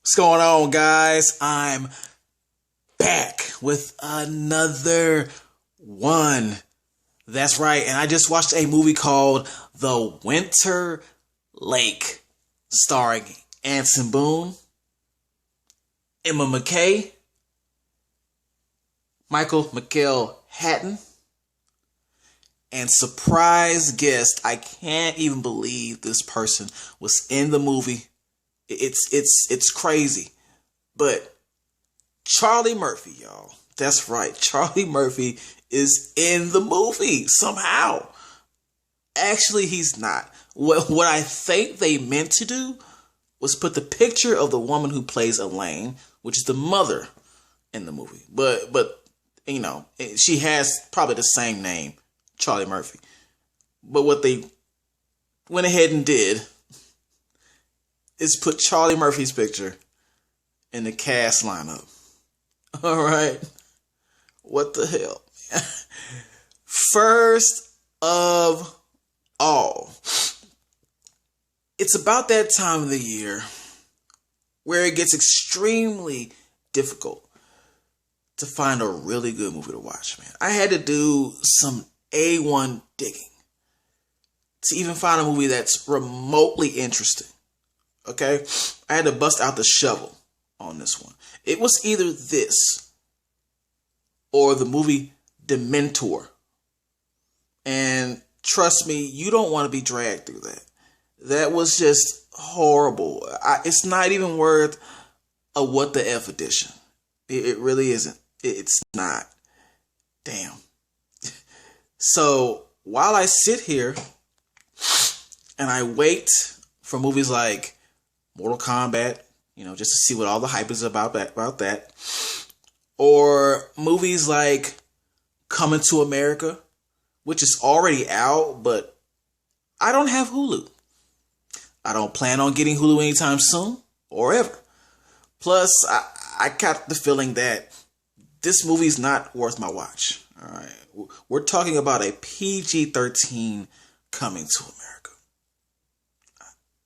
What's going on, guys? I'm back with another one. That's right, and I just watched a movie called The Winter Lake, starring Anson Boone, Emma McKay, Michael McKell Hatton, and surprise guest. I can't even believe this person was in the movie. It's crazy. But Charlie Murphy, y'all. That's right. Charlie Murphy is in the movie somehow. Actually, he's not. What I think they meant to do was put the picture of the woman who plays Elaine, which is the mother in the movie. But you know, she has probably the same name, Charlie Murphy. But what they went ahead and did is put Charlie Murphy's picture in the cast lineup. All right. What the hell? First of all, it's about that time of the year where it gets extremely difficult to find a really good movie to watch, man. I had to do some A1 digging to even find a movie that's remotely interesting. Okay? I had to bust out the shovel on this one. It was either this or the movie Dementor. And trust me, you don't want to be dragged through that. That was just horrible. It's not even worth a what the F edition. It really isn't. It's not. Damn. So while I sit here and I wait for movies like Mortal Kombat, you know, just to see what all the hype is about that. Or movies like Coming to America, which is already out, but I don't have Hulu. I don't plan on getting Hulu anytime soon or ever. Plus, I got the feeling that this movie's not worth my watch. All right. We're talking about a PG-13 Coming to America.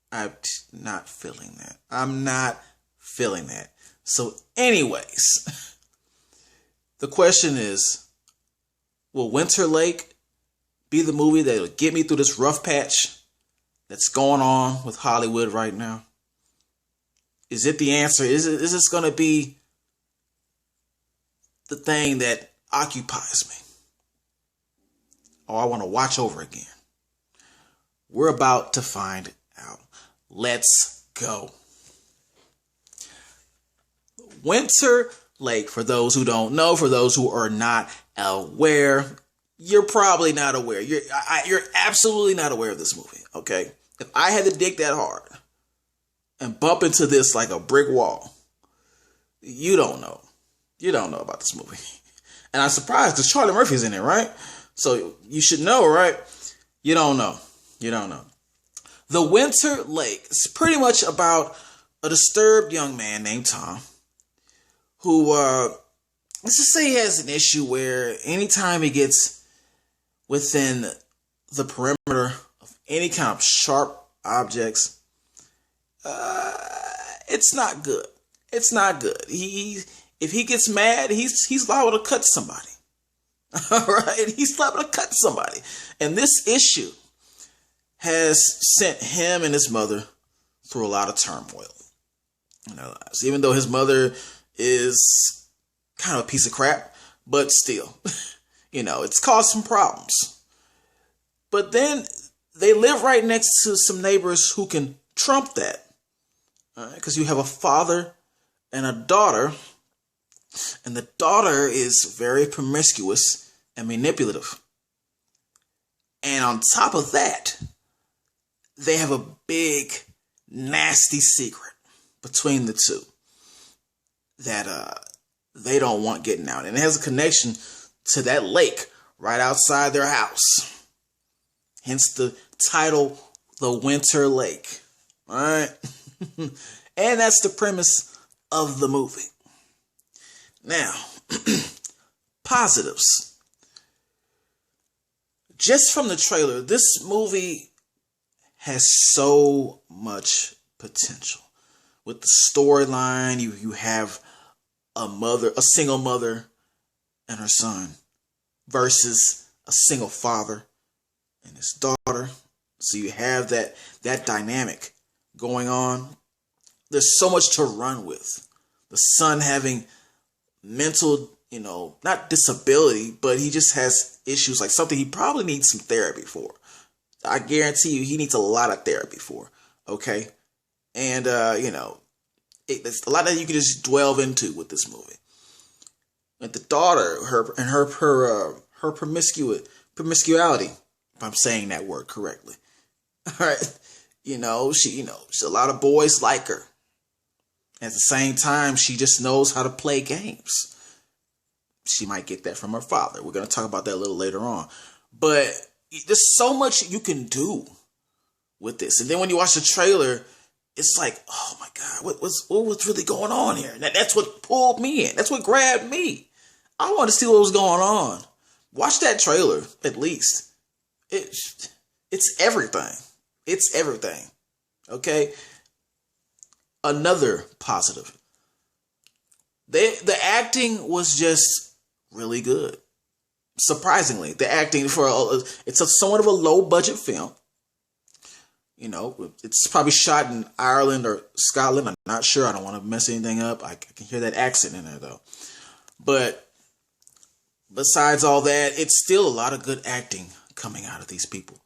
I'm not feeling that. I'm not feeling that. So anyways, the question is, will Winter Lake be the movie that'll get me through this rough patch that's going on with Hollywood right now? Is it the answer? Is this going to be the thing that occupies me? Or I want to watch over again? We're about to find out. Let's go. Winter Lake, for those who don't know, for those who are not aware, you're probably not aware. You're absolutely not aware of this movie, okay? If I had to dig that hard and bump into this like a brick wall, you don't know. You don't know about this movie. And I'm surprised because Charlie Murphy's in it, right? So you should know, right? You don't know. You don't know. The Winter Lake is pretty much about a disturbed young man named Tom who, let's just say he has an issue where anytime he gets within the perimeter of any kind of sharp objects, it's not good. It's not good. If he gets mad, he's liable to cut somebody. All right? He's liable to cut somebody. And this issue has sent him and his mother through a lot of turmoil in their lives. Even though his mother is kind of a piece of crap, but still, you know, it's caused some problems. But then they live right next to some neighbors who can trump that. Because you have a father and a daughter, and the daughter is very promiscuous and manipulative. And on top of that, they have a big, nasty secret between the two that they don't want getting out. And it has a connection to that lake right outside their house. Hence the title, The Winter Lake. All right? And that's the premise of the movie. Now, positives. Just from the trailer, this movie has so much potential. with the storyline. You have a single mother and her son versus a single father and his daughter. So you have that dynamic going on. There's so much to run with. The son having mental, not disability, but he just has issues, like something he probably needs some therapy for. I guarantee you he needs a lot of therapy for. Okay. And, there's a lot that you can just delve into with this movie. And the daughter, her promiscuity, if I'm saying that word correctly. All right. She's a lot of boys like her. At the same time, she just knows how to play games. She might get that from her father. We're going to talk about that a little later on. But there's so much you can do with this. And then when you watch the trailer, it's like, oh my God, what's really going on here? And that's what pulled me in. That's what grabbed me. I wanted to see what was going on. Watch that trailer, at least. It's everything. It's everything. Okay? Another positive. The acting was just really good. Surprisingly, the acting it's somewhat of a low budget film. It's probably shot in Ireland or Scotland. I'm not sure. I don't want to mess anything up. I can hear that accent in there though. But besides all that, it's still a lot of good acting coming out of these people.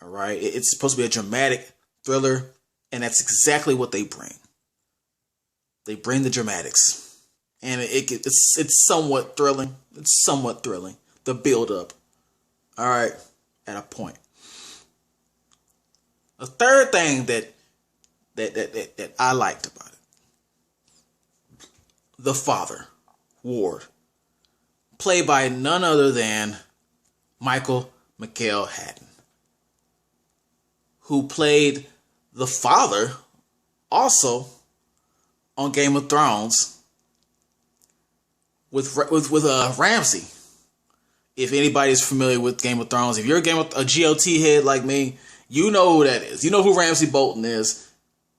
All right. It's supposed to be a dramatic thriller, and that's exactly what they bring. They bring the dramatics, and it's somewhat thrilling. It's somewhat thrilling. The build up. All right. At a point. A third thing that I liked about it. The father, Ward, played by none other than Michael McHale-Haddon, who played the father also on Game of Thrones with Ramsay. If anybody's familiar with Game of Thrones, if you're a GOT head like me, you know who that is. You know who Ramsay Bolton is.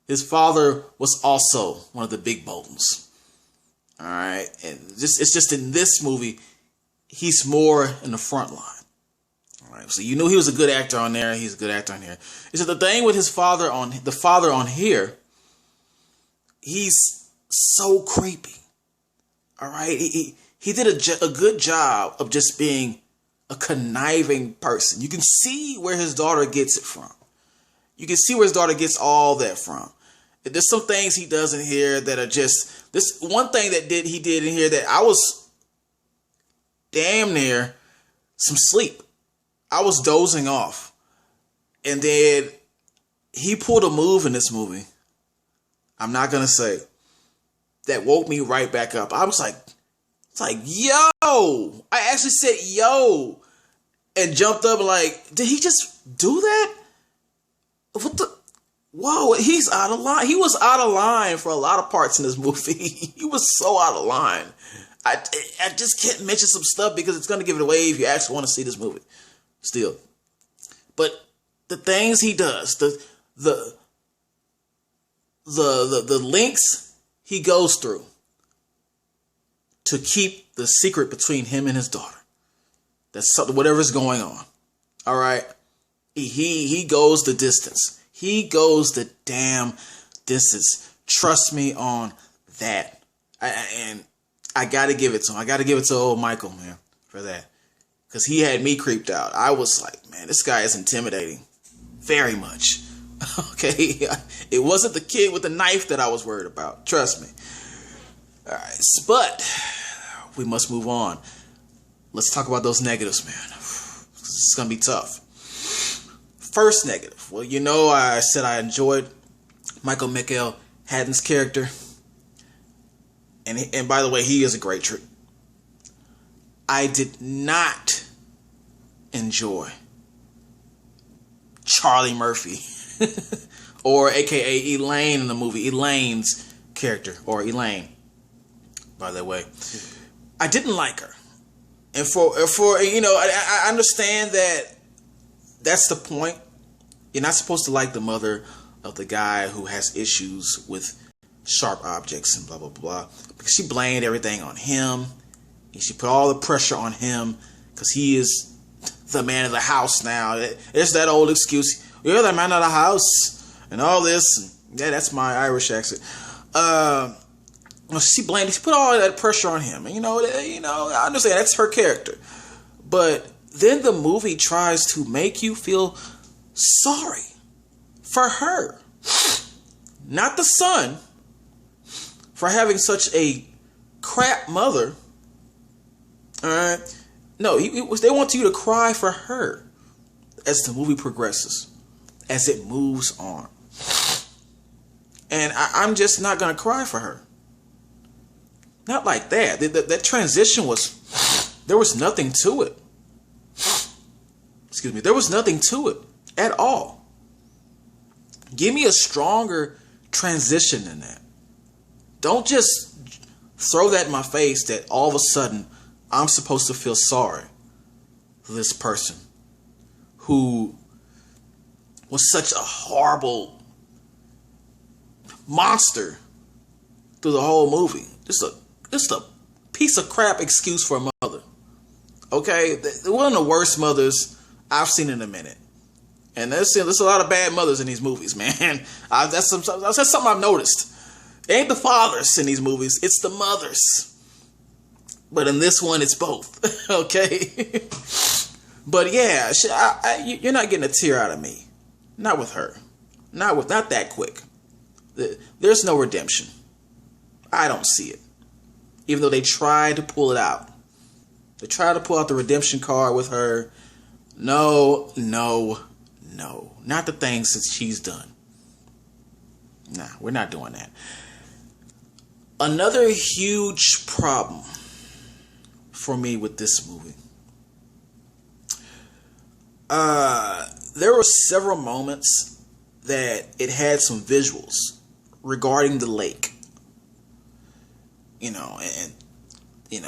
His father was also one of the big Boltons. All right. And it's just in this movie, he's more in the front line. All right. So you knew he was a good actor on there. He's a good actor on here. It's the thing with the father on here, he's so creepy. All right. He did a good job of just being a conniving person. You can see where his daughter gets it from. You can see where his daughter gets all that from. There's some things he does in here that are just, this one thing he did in here that I was damn near some sleep. I was dozing off. And then he pulled a move in this movie, I'm not going to say, that woke me right back up. I was like, yo, I actually said, yo, and jumped up like, did he just do that? What the? Whoa, he's out of line. He was out of line for a lot of parts in this movie. He was so out of line. I just can't mention some stuff because it's going to give it away if you actually want to see this movie still. But the things he does, the links he goes through to keep the secret between him and his daughter. That's something, whatever's going on. All right. He goes the distance. He goes the damn distance. Trust me on that. And I got to give it to him. I got to give it to old Michael, man, for that. Because he had me creeped out. I was like, man, this guy is intimidating. Very much. Okay. It wasn't the kid with the knife that I was worried about. Trust me. All right. But we must move on. Let's talk about those negatives, man. It's going to be tough. First negative. Well, I said I enjoyed Michael McHale-Haddon's character. And by the way, he is a great treat. I did not enjoy Charlie Murphy, or AKA Elaine in the movie. Elaine's character, or Elaine, by the way. I didn't like her. And I understand that that's the point. You're not supposed to like the mother of the guy who has issues with sharp objects and blah, blah, blah. Because she blamed everything on him. And she put all the pressure on him because he is the man of the house now. It's that old excuse. You're the man of the house and all this. And yeah, that's my Irish accent. She put all that pressure on him. And, I understand that's her character. But then the movie tries to make you feel sorry for her. Not the son for having such a crap mother. Alright? No, they want you to cry for her as the movie progresses, as it moves on. And I'm just not going to cry for her. Not like that. That transition there was nothing to it. Excuse me. There was nothing to it at all. Give me a stronger transition than that. Don't just throw that in my face that all of a sudden I'm supposed to feel sorry for this person who was such a horrible monster through the whole movie. Just a piece of crap excuse for a mother. Okay? One of the worst mothers I've seen in a minute. And there's a lot of bad mothers in these movies, man. That's something I've noticed. It ain't the fathers in these movies, it's the mothers. But in this one, it's both. Okay? But yeah, you're not getting a tear out of me. Not with her. Not that quick. There's no redemption. I don't see it. Even though they tried to pull it out. They tried to pull out the redemption card with her. No. Not the things that she's done. Nah, we're not doing that. Another huge problem for me with this movie. There were several moments that it had some visuals regarding the lake.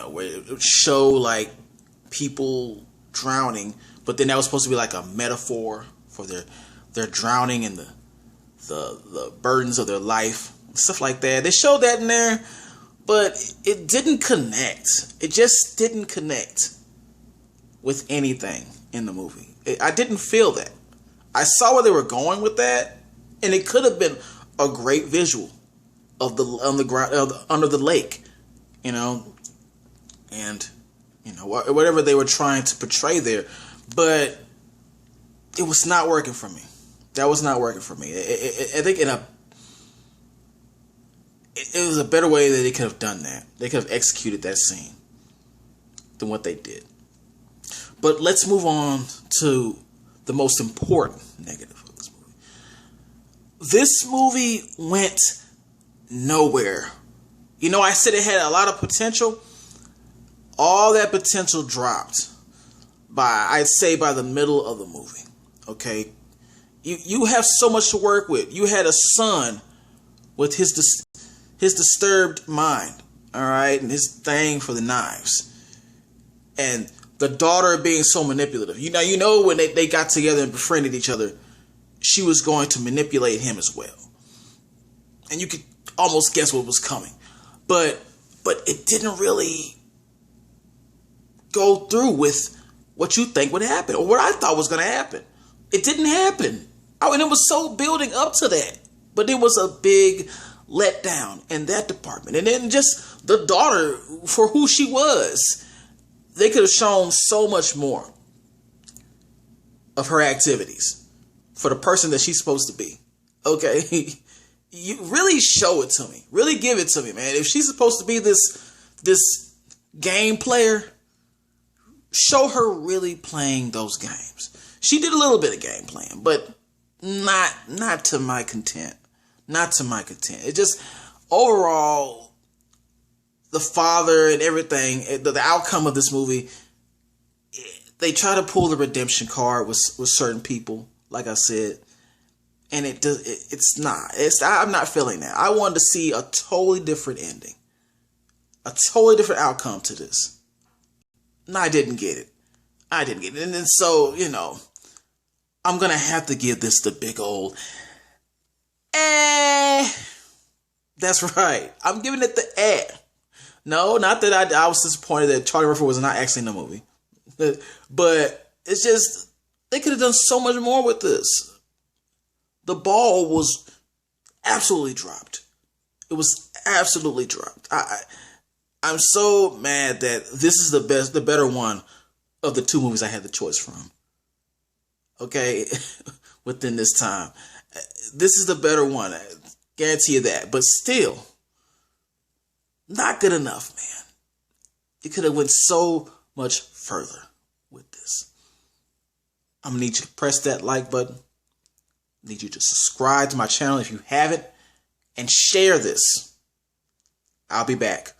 Where it would show like people drowning, but then that was supposed to be like a metaphor for their drowning and the burdens of their life, stuff like that. They showed that in there, but it didn't connect. It just didn't connect with anything in the movie. I didn't feel that. I saw where they were going with that, and it could have been a great visual of on the ground under the lake, and whatever they were trying to portray there, but it was not working for me. That was not working for me. I think it was a better way that they could have done that. They could have executed that scene than what they did. But let's move on to the most important negative of this movie. This movie went nowhere. I said it had a lot of potential. All that potential dropped I'd say by the middle of the movie. Okay? You have so much to work with. You had a son with his disturbed mind, all right, and his thing for the knives, and the daughter being so manipulative. When they got together and befriended each other, she was going to manipulate him as well, and you could almost guess what was coming, but it didn't really go through with what you think would happen or what I thought was going to happen. It didn't happen. And it was so building up to that. But it was a big letdown in that department. And then just the daughter, for who she was, they could have shown so much more of her activities for the person that she's supposed to be. Okay? You really show it to me. Really give it to me, man. If she's supposed to be this game player, show her really playing those games. She did a little bit of game playing, but not to my content. Not to my content. It just, overall, the father and everything, the outcome of this movie, they try to pull the redemption card with certain people, like I said, and I'm not feeling that. I wanted to see a totally different ending. A totally different outcome to this. And I didn't get it. And then so, I'm going to have to give this the big old That's right. I'm giving it the A. No, not that I was disappointed that Charlie Murphy was not actually in the movie. But it's just, they could have done so much more with this. The ball was absolutely dropped. It was absolutely dropped. I'm so mad that this is the better one of the two movies I had the choice from. Okay, within this time. This is the better one. I guarantee you that. But still, not good enough, man. It could have went so much further with this. I'm going to need you to press that like button. I need you to subscribe to my channel if you haven't. And share this. I'll be back.